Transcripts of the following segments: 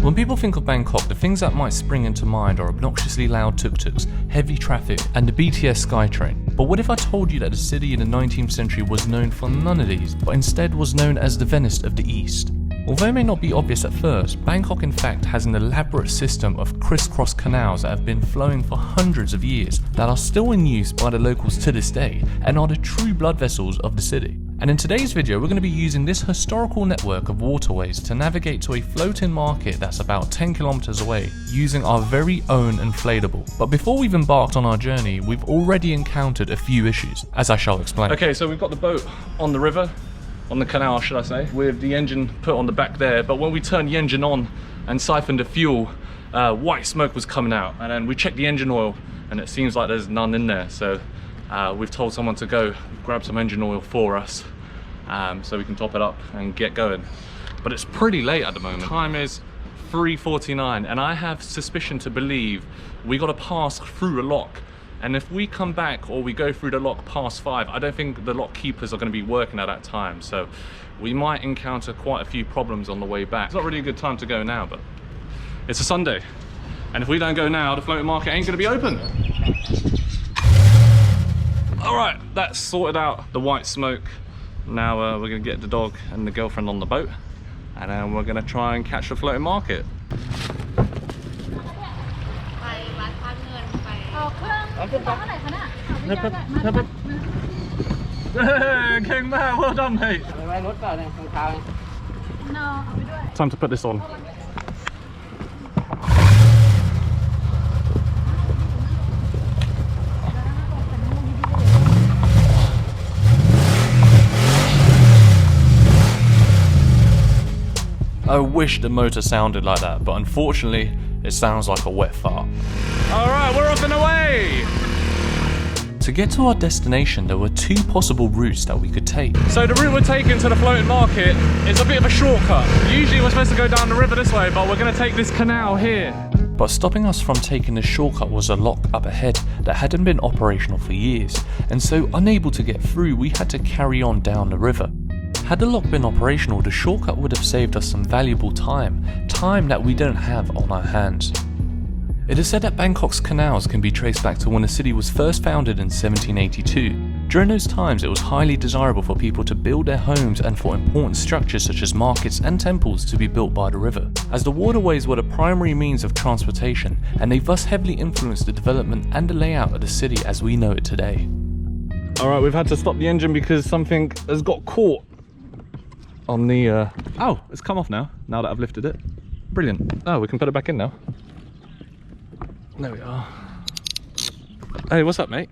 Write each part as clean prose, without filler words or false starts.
When people think of Bangkok, the things that might spring into mind are obnoxiously loud tuk-tuks, heavy traffic, and the BTS SkyTrain. But what if I told you that the city in the 19th century was known for none of these, but instead was known as the Venice of the East? Although it may not be obvious at first, Bangkok in fact has an elaborate system of crisscross canals that have been flowing for hundreds of years, that are still in use by the locals to this day, and are the true blood vessels of the city. And in today's video, we're going to be using this historical network of waterways to navigate to a floating market that's about 10 kilometers away, using our very own inflatable. But before we've embarked on our journey, we've already encountered a few issues, as I shall explain. Okay, so we've got the boat on the river, on the canal should I say, with the engine put on the back there, but when we turned the engine on and siphoned the fuel, white smoke was coming out, and then we checked the engine oil and it seems like there's none in there, so we've told someone to go grab some engine oil for us so we can top it up and get going. But it's pretty late at the moment. Time is 3:49 and I have suspicion to believe we got to pass through a lock, and if we come back or we go through the lock past 5, I don't think the lock keepers are going to be working at that time, so we might encounter quite a few problems on the way back. It's not really a good time to go now, but it's a Sunday, and if we don't go now, the floating market ain't going to be open. All right, that's sorted out the white smoke. Now we're going to get the dog and the girlfriend on the boat, and then we're going to try and catch the floating market. Well done, mate. Time to put this on. I wish the motor sounded like that, but unfortunately, it sounds like a wet fart. Alright, we're off and away! To get to our destination, there were 2 possible routes that we could take. So the route we're taking to the floating market is a bit of a shortcut. Usually we're supposed to go down the river this way, but we're going to take this canal here. But stopping us from taking the shortcut was a lock up ahead that hadn't been operational for years, and so unable to get through, we had to carry on down the river. Had the lock been operational, the shortcut would have saved us some valuable time that we don't have on our hands. It is said that Bangkok's canals can be traced back to when the city was first founded in 1782. During those times, it was highly desirable for people to build their homes and for important structures such as markets and temples to be built by the river, as the waterways were the primary means of transportation, and they thus heavily influenced the development and the layout of the city as we know it today. Alright, we've had to stop the engine because something has got caught on the oh, it's come off now that I've lifted it. Brilliant. Oh, we can put it back in now. There we are. Hey, what's up, mate?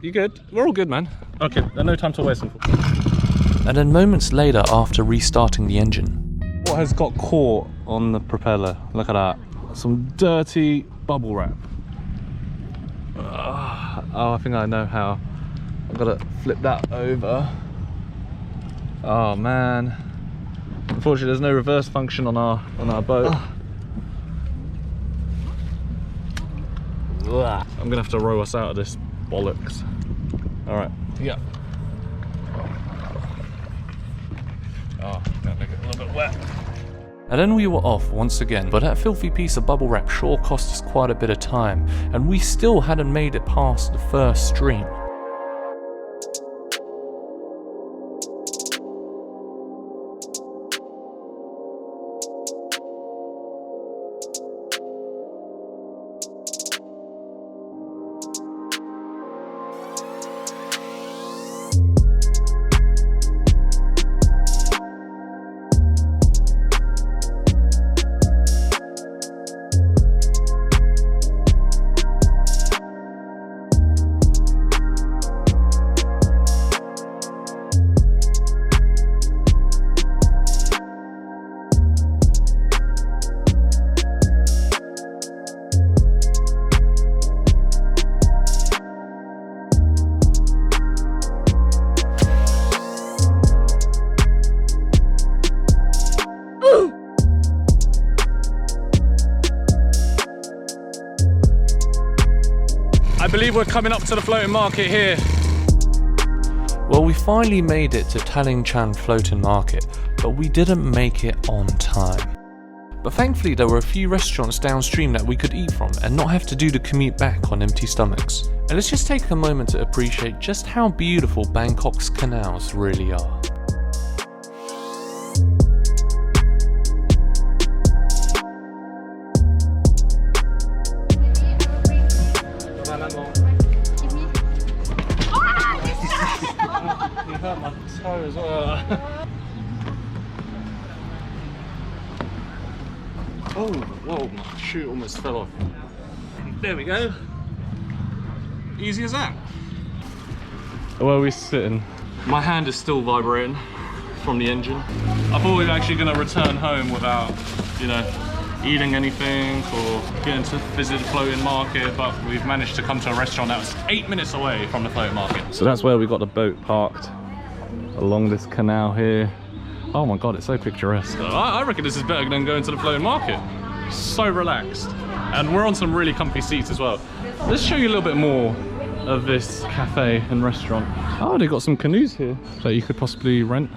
You good? We're all good, man. Okay, no time to waste. And then moments later, after restarting the engine, what has got caught on the propeller? Look at that. Some dirty bubble wrap. Oh, I think I know how. I've got to flip that over. Oh man. Unfortunately, there's no reverse function on our boat. I'm gonna have to row us out of this bollocks. All right. Yeah. Oh, gonna make it a little bit wet. And then we were off once again, but that filthy piece of bubble wrap sure cost us quite a bit of time, and we still hadn't made it past the first stream. I believe we're coming up to the floating market here. Well, we finally made it to Taling Chan Floating Market, but we didn't make it on time. but thankfully there were a few restaurants downstream that we could eat from and not have to do the commute back on empty stomachs. And let's just take a moment to appreciate just how beautiful Bangkok's canals really are. You hurt my toe as well. Oh, whoa, my shoe almost fell off. There we go. Easy as that. Where are we sitting? My hand is still vibrating from the engine. I thought we were actually going to return home without, you know, eating anything or getting to visit the floating market, but we've managed to come to a restaurant that was 8 minutes away from the floating market. So that's where we got the boat parked, along this canal here. Oh my god, it's so picturesque. I reckon this is better than going to the floating market. So relaxed. And we're on some really comfy seats as well. Let's show you a little bit more of this cafe and restaurant. Oh, they got some canoes here that you could possibly rent.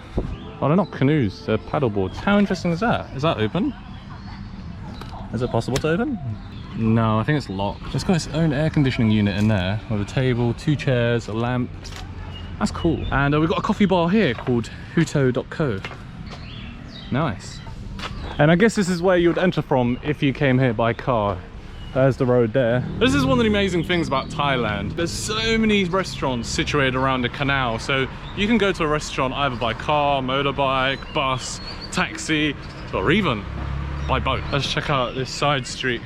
Oh, they're not canoes, they're paddle boards. How interesting is that? Is that open? Is it possible to open? No, I think it's locked. It's got its own air conditioning unit in there with a table, 2 chairs, a lamp. That's cool. And we've got a coffee bar here called Huto.co. Nice. And I guess this is where you'd enter from if you came here by car. There's the road there. This is one of the amazing things about Thailand. There's so many restaurants situated around the canal. So you can go to a restaurant either by car, motorbike, bus, taxi, or even by boat. Let's check out this side street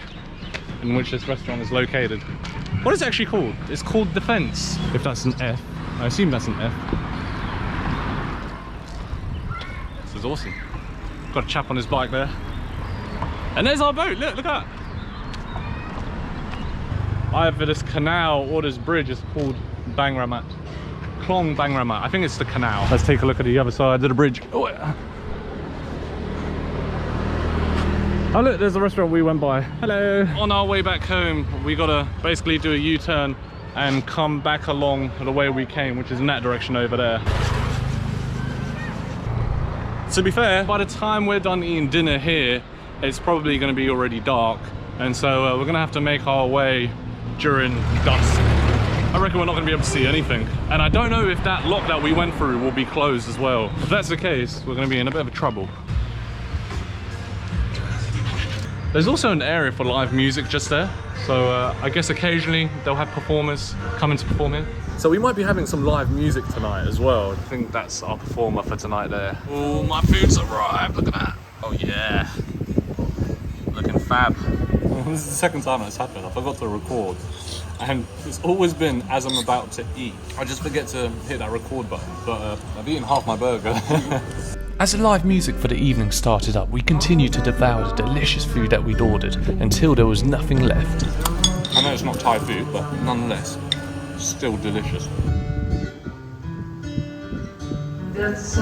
in which this restaurant is located. What is it actually called? It's called The Fence, if that's an F. I assume that's an F. This is awesome. Got a chap on his bike there. And there's our boat, look at that. Either this canal or this bridge is called Bang Ramat. Klong Bang Ramat, I think it's the canal. Let's take a look at the other side of the bridge. Oh, yeah. Oh look, there's the restaurant we went by. Hello. On our way back home, we gotta basically do a U-turn and come back along the way we came, which is in that direction over there. To be fair, by the time we're done eating dinner here, it's probably gonna be already dark. And so we're gonna have to make our way during dusk. I reckon we're not gonna be able to see anything. And I don't know if that lock that we went through will be closed as well. If that's the case, we're gonna be in a bit of trouble. There's also an area for live music just there. So I guess occasionally they'll have performers coming to perform here. So we might be having some live music tonight as well. I think that's our performer for tonight there. Oh, my food's arrived, look at that. Oh yeah, looking fab. This is the second time that's happened. I forgot to record. And it's always been as I'm about to eat. I just forget to hit that record button, but I've eaten half my burger. As the live music for the evening started up, we continued to devour the delicious food that we'd ordered until there was nothing left. I know it's not Thai food, but nonetheless, still delicious. That's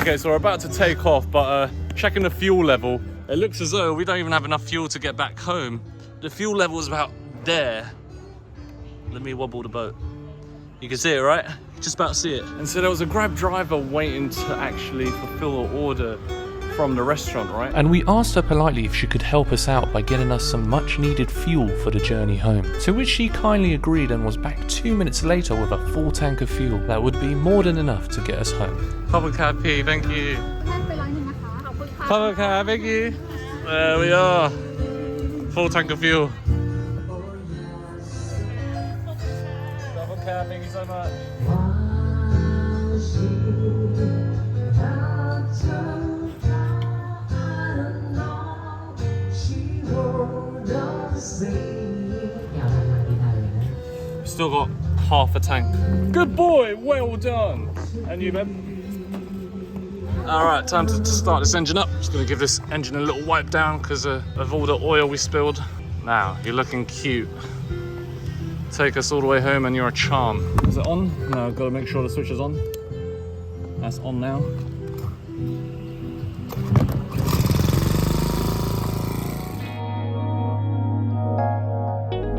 Okay, so we're about to take off, but checking the fuel level, it looks as though we don't even have enough fuel to get back home. The fuel level is about there. Let me wobble the boat. You can see it, right? Just about to see it. And so there was a Grab driver waiting to actually fulfill an order from the restaurant, right? And we asked her politely if she could help us out by getting us some much needed fuel for the journey home. To which she kindly agreed and was back 2 minutes later with a full tank of fuel that would be more than enough to get us home. Public happy, thank you. Public happy, thank you. There we are. Full tank of fuel. Public happy, thank you so much. Still got half a tank. Good boy, well done. And you, babe? All right, time to start this engine up. Just gonna give this engine a little wipe down because of all the oil we spilled. Now, you're looking cute. Take us all the way home and you're a charm. Is it on? No, I've got to make sure the switch is on. That's on now.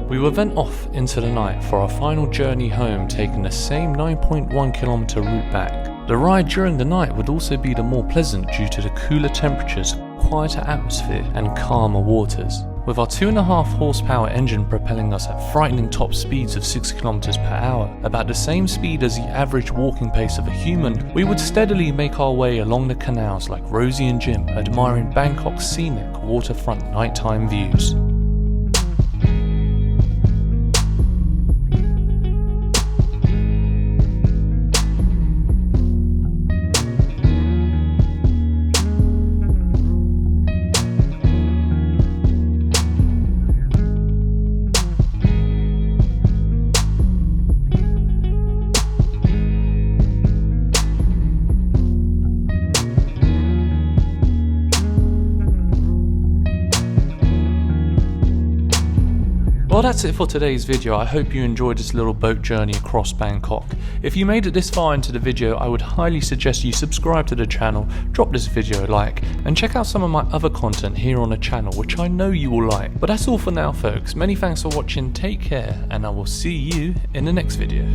We were then off into the night for our final journey home, taking the same 9.1 kilometer route back. The ride during the night would also be the more pleasant due to the cooler temperatures, quieter atmosphere and calmer waters. With our 2.5 horsepower engine propelling us at frightening top speeds of 6 kilometers per hour, about the same speed as the average walking pace of a human, we would steadily make our way along the canals like Rosie and Jim, admiring Bangkok's scenic waterfront nighttime views. Well, that's it for today's video. I hope you enjoyed this little boat journey across Bangkok. If you made it this far into the video, I would highly suggest you subscribe to the channel, drop this video a like, and check out some of my other content here on the channel, which I know you will like. But that's all for now, folks. Many thanks for watching, take care, and I will see you in the next video.